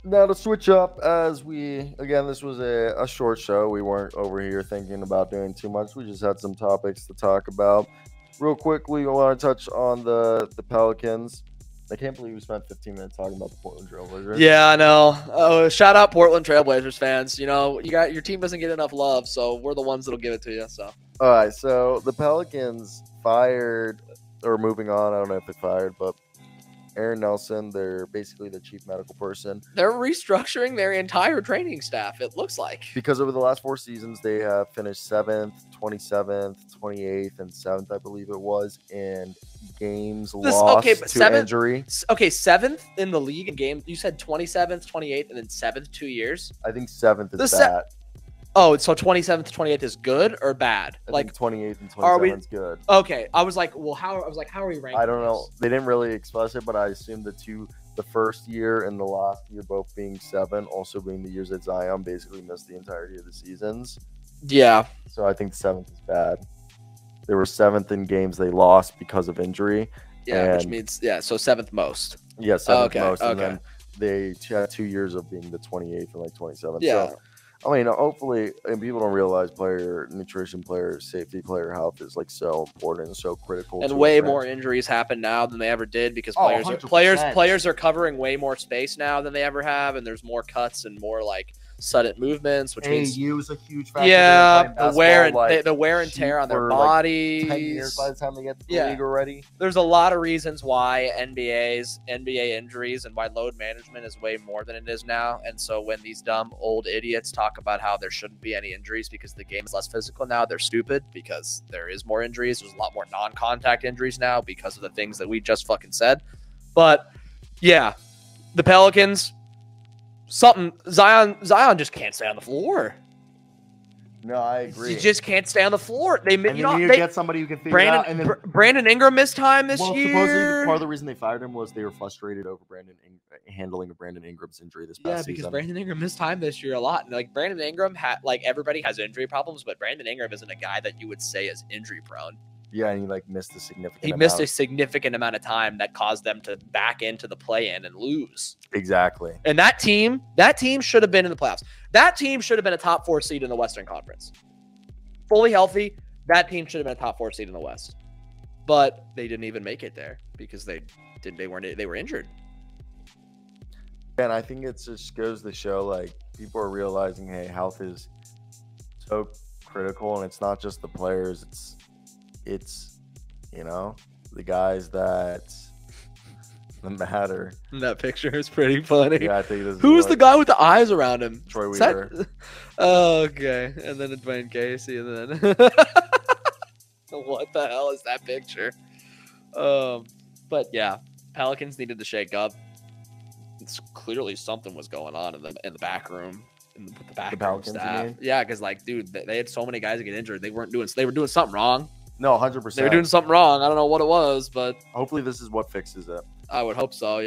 Now to switch up, as this was a short show. We weren't over here thinking about doing too much. We just had some topics to talk about. Real quickly, I want to touch on the Pelicans. I can't believe we spent 15 minutes talking about the Portland Trailblazers. Yeah, I know. Oh, shout out Portland Trailblazers fans. You know, your team doesn't get enough love, so we're the ones that'll give it to you. So. All right, so the Pelicans fired, or moving on. I don't know if they fired, but Aaron Nelson, they're basically the chief medical person. They're restructuring their entire training staff, it looks like. Because over the last 4 seasons, they have finished 7th, 27th, 28th, and 7th, I believe it was, in games lost to injury. Okay, 7th in the league in games. You said 27th, 28th, and then 7th 2 years? I think 7th is bad. Oh, so 27th to 28th is good or bad? I think 28th and 27th is good. Okay, I was like, well, how are we ranking? I don't know. They didn't really express it, but I assume the first year and the last year both being 7, also being the years that Zion basically missed the entirety of the seasons. Yeah. So I think 7th is bad. They were 7th in games they lost because of injury. Yeah, which means so 7th most. Yeah, 7th most, and then they had 2 years of being the 28th and like 27th. Yeah. So, I mean, hopefully, and people don't realize player nutrition, player safety, player health is like so important and so critical. And way more injuries happen now than they ever did because players are covering way more space now than they ever have, and there's more cuts and more like sudden movements, which means is a huge factor. Yeah, the wear and tear on their bodies. Like 10 years by the time they get to the league already. There's a lot of reasons why NBA injuries and why load management is way more than it is now. And so when these dumb old idiots talk about how there shouldn't be any injuries because the game is less physical now, they're stupid because there is more injuries. There's a lot more non-contact injuries now because of the things that we just fucking said. But yeah, the Pelicans. Zion just can't stay on the floor. No, I agree. He just can't stay on the floor. They get somebody who can figure it out. And then Brandon Ingram missed time this year. Supposedly part of the reason they fired him was they were frustrated over handling Brandon Ingram's injury this past season. Yeah, because Brandon Ingram missed time this year a lot. And like Brandon Ingram everybody has injury problems, but Brandon Ingram isn't a guy that you would say is injury prone. Yeah, and he missed a significant amount of time that caused them to back into the play-in and lose. Exactly. And that team should have been in the playoffs. That team should have been a top 4 seed in the Western Conference. Fully healthy, that team should have been a top 4 seed in the West. But they didn't even make it there because they were injured. And I think it just goes to show like people are realizing, hey, health is so critical, and it's not just the players, it's the guys that matter. That picture is pretty funny. Yeah, I think this who's the guy with the eyes around him? Troy Weaver. Oh, okay. And then it's Dwayne Casey, and then what the hell is that picture? But yeah, Pelicans needed to shake up. It's clearly something was going on in the back room. With the back room staff. Yeah, because like, dude, they had so many guys that get injured. They were doing something wrong. No, 100%. They were doing something wrong. I don't know what it was, but hopefully this is what fixes it. I would hope so, yeah.